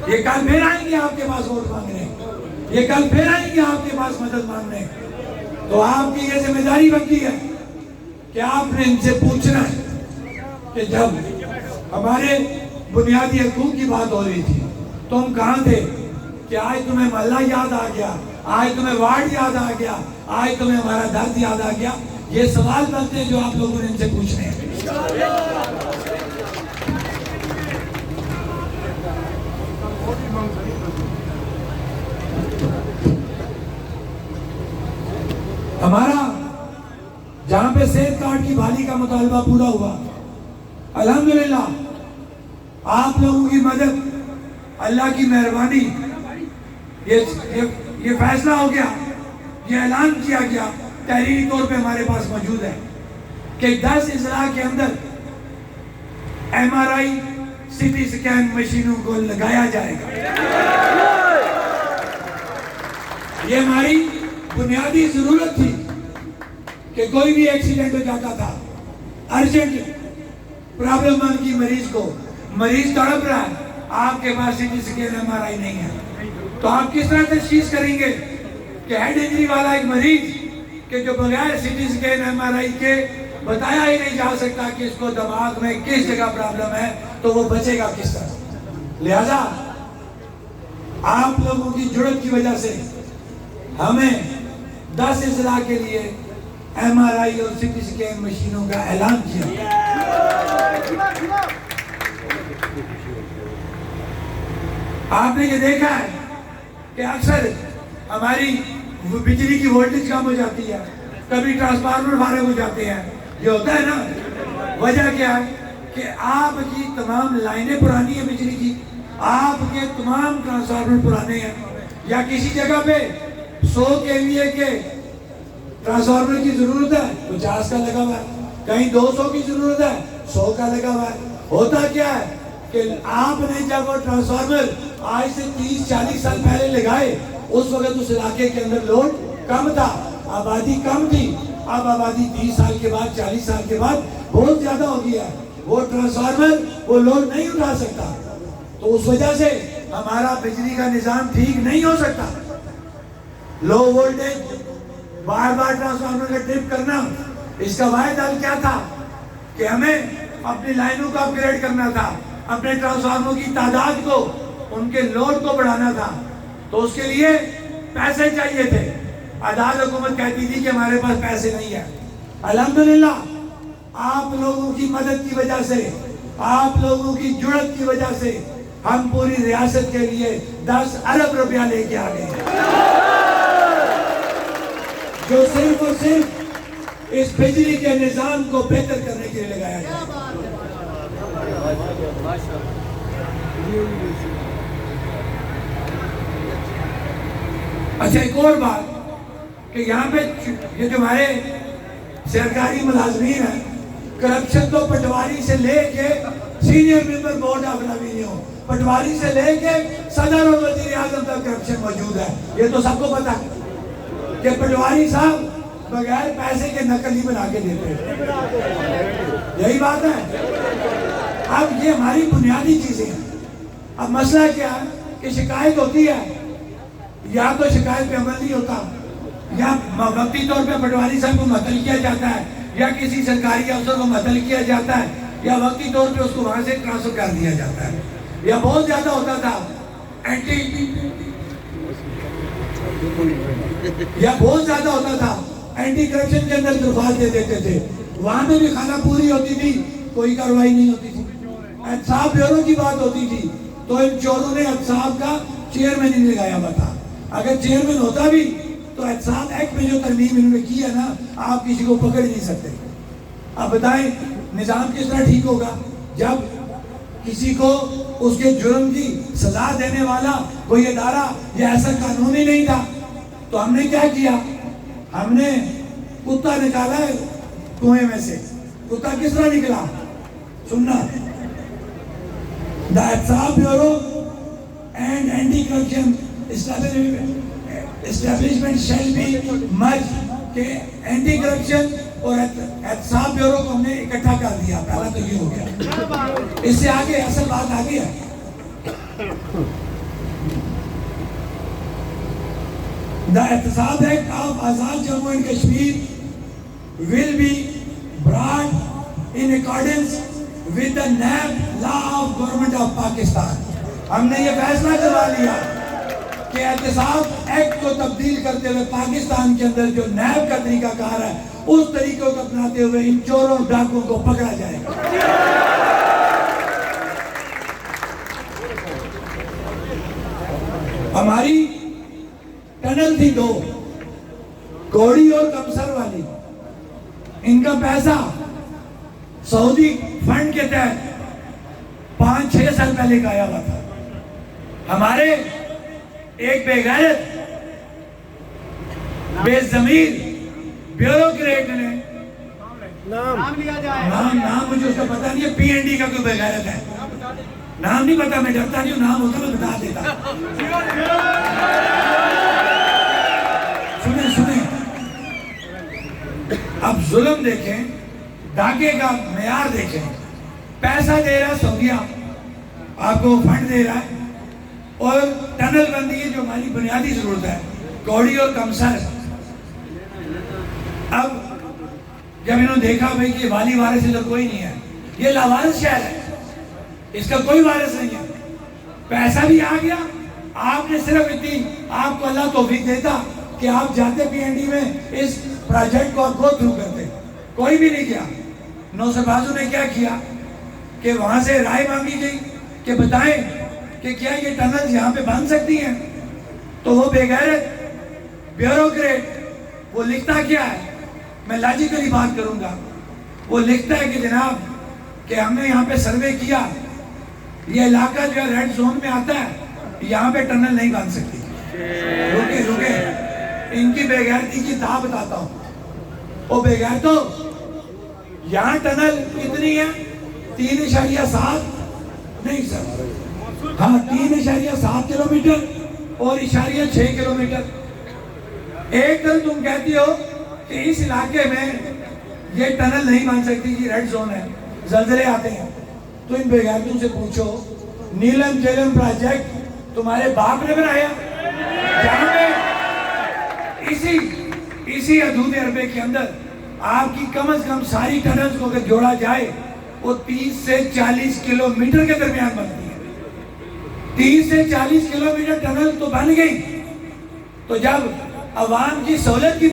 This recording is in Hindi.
ये कल फिर आएंगे आपके पास वोट मांगने, ये कल फिर आएंगे आपके पास मदद मांगने। तो आपकी ये जिम्मेदारी बनती है कि आपने इनसे पूछना है कि जब हमारे बुनियादी हकूक की बात हो रही थी तो हम कहाँ थे? कि आज तुम्हें मोहल्ला याद आ गया, आज तुम्हें वार्ड याद आ गया, आज तुम्हें हमारा दर्द याद आ गया। ये सवाल बनते हैं जो आप लोगों ने इनसे पूछने हैं। हमारा जहां पे सेहत कार्ड की बहाली का मुतालबा पूरा हुआ, अल्हम्दुलिल्लाह आप लोगों की मदद, अल्लाह की मेहरबानी, ये फैसला हो गया, ये ऐलान किया गया तहरीरी तौर पे हमारे पास मौजूद है कि 10 इजला के अंदर MRI CT स्कैन मशीनों को लगाया जाएगा। ये हमारी बुनियादी जरूरत थी कि कोई भी एक्सीडेंट हो जाता था, अर्जेंट प्रॉब्लम की मरीज तड़प रहा है, आपके पास CT स्कैन MRI नहीं है, तो आप किस तरह तशखीस करेंगे कि हेड इंजरी वाला एक मरीज के जो बगैर CT स्कैन MRI के बताया ही नहीं जा सकता कि इसको दिमाग में किस जगह प्रॉब्लम है, तो वो बचेगा किस तरह? लिहाजा आप लोगों की जुर्रत की वजह से हमें 10 इजला के लिए MRI और CT स्कैन मशीनों का ऐलान किया। आपने ये देखा है कि अक्सर हमारी बिजली की वोल्टेज कम हो जाती है, कभी ट्रांसफार्मर फारे हो जाते हैं। ये होता है ना, वजह क्या है कि आपकी तमाम लाइनें पुरानी है बिजली की, आपके तमाम ट्रांसफार्मर पुराने हैं, या किसी जगह पे 100 kVA के ट्रांसफार्मर की जरूरत है 50 का लगा हुआ है, कहीं 200 की जरूरत है 100 का लगा हुआ है। होता क्या है कि आपने जब वो ट्रांसफार्मर आज से 30-40 साल पहले लगाए, उस वक्त उस इलाके के अंदर लोड कम था, आबादी कम थी। अब आबादी 30 साल के बाद, 40 साल के बाद बहुत ज्यादा हो गया है, वो ट्रांसफार्मर वो लोड नहीं उठा सकता, तो उस वजह से हमारा बिजली का निजाम ठीक नहीं हो सकता। लो वोल्टेज बार बार ट्रांसफार्मर का ट्रिप करना, इसका वाहिद हल क्या था कि हमें अपनी लाइनों को अपग्रेड करना था, अपने ट्रांसफार्मर की तादाद को, उनके लोड को बढ़ाना था, तो उसके लिए पैसे चाहिए थे। आजाद हुकूमत कहती थी कि हमारे पास पैसे नहीं है। अल्हम्दुलिल्लाह आप लोगों की मदद की वजह से, आप लोगों की जुड़त की वजह से हम पूरी रियासत के लिए 10 अरब रुपया लेके आ गए, जो सिर्फ और सिर्फ इस बिजली के निजाम को बेहतर करने के लिए लगाया जाए। अच्छा, एक और बात कि यहाँ पे ये जो हमारे सरकारी मुलाजमीन हैं, करप्शन तो पटवारी से लेके senior member board of revenue, patwari से लेके सदर और वजीर आजम तक करप्शन मौजूद है। ये तो सबको पता है कि पटवारी साहब बगैर पैसे के नकली बना के देते हैं, यही बात है। अब ये हमारी बुनियादी चीजें हैं। अब मसला क्या है कि शिकायत होती है, या तो शिकायत पे अमल नहीं होता, या वक्ती तौर पे पटवारी साहब को मुअत्तल किया जाता है, या किसी सरकारी अफसर को मुअत्तल किया जाता है, या वक्ती तौर पे उसको वहां से ट्रांसफर कर दिया जाता है। या बहुत ज्यादा होता था बहुत ज्यादा होता था एंटी करप्शन के अंदर दरख्वास्त दे देते थे, वहां पे भी खाना पूरी होती थी, कोई कार्रवाई नहीं होती थी। एहतसाब ब्यूरो की बात होती थी तो इन चोरों ने एहतसाब का चेयरमैन ही लगाया हुआ था। अगर चेयरमैन होता भी तो एहतसाब एक्ट में जो तरमीम इन्होंने की है ना, आप किसी को पकड़ नहीं सकते। अब बताएं निजाम किस तरह ठीक होगा जब किसी को उसके जुर्म की सजा देने वाला कोई इदारा या ऐसा कानून ही नहीं था। तो हमने क्या किया, हमने कुत्ता निकाला है कुएं में से। कुत्ता किस तरह निकला, सुनना, the Ehtesab bureau and anti corruption establishment shall be merge के एंटी करप्शन और एहतसाब ब्यूरो को हमने इकट्ठा कर दिया। पहला तो ये हो गया, इससे आगे असल बात आ गई है। The Ehtisab Act of Azad Jammu and Kashmir will be brought in accordance with the NAB law of Government of Pakistan. हमने ये फैसला करवा लिया कि एहतिसाब एक्ट को तब्दील करते हुए पाकिस्तान के अंदर जो नैब का तरीकाकार है उस तरीकों को अपनाते हुए इन चोरों डाकुओं को पकड़ा जाएगा। हमारी टनल थी 2, कौड़ी और कमसर वाली। इनका पैसा सऊदी फंड के तहत 5-6 साल पहले का आया हुआ था। हमारे एक बेगैरत बेज़मीर ब्यूरोक्रेट ने नाम लिया जाए, नाम मुझे उसका पता नहीं है, पीएनडी का कोई बेगैरत है, नाम नहीं पता, मैं डरता नहीं हूँ, नाम होता मैं बता देता। सुने अब जुल्म देखें, डाके का मेयार देखें। पैसा दे रहा है सऊदिया, आपको फंड दे रहा है, और टनल बनती है जो हमारी बुनियादी जरूरत है, कौड़ी और कमसर। अब जब इन्होंने देखा भाई कि वाली वारिस इधर कोई नहीं है, ये लावारिस शहर है, इसका कोई वारिस नहीं है, पैसा भी आ गया, आपने सिर्फ इतनी, आपको अल्लाह तौफीक देता कि आप जाते पीएनडी में इस प्रोजेक्ट को गो थ्रू करते, कोई भी नहीं किया। नौसरबाजों ने क्या किया कि वहां से राय मांगी गई कि बताएं कि क्या ये टनल यहाँ पे बन सकती हैं। तो वो बेगैरत ब्यूरोक्रेट वो लिखता क्या है, मैं लॉजिकली बात करूंगा, वो लिखता है कि जनाब कि हमने यहाँ पे सर्वे किया, ये इलाका जो है रेड जोन में आता है, यहाँ पे टनल नहीं बन सकती। रुके इनकी बेगैरती की दाव बताता हूँ। वो बेगैरतों, यहाँ टनल कितनी है, 3.7 नहीं सर, हाँ 3.7 किलोमीटर और 6 किलोमीटर। एकदम तुम कहती हो कि इस इलाके में ये टनल नहीं बन सकती, ये रेड जोन है, जल्जले आते हैं। तो इन बेगैरतों से पूछो, नीलम झेलम प्रोजेक्ट तुम्हारे बाप ने बनाया, जहां पे इसी हदूद अरबे के अंदर आपकी कम से कम सारी टनल्स को अगर जोड़ा जाए वो 30 से 40 किलोमीटर के दरमियान बनती है। 30 से 40 किलोमीटर टनल तो बन गई, तो जब अवाम की सहूलत की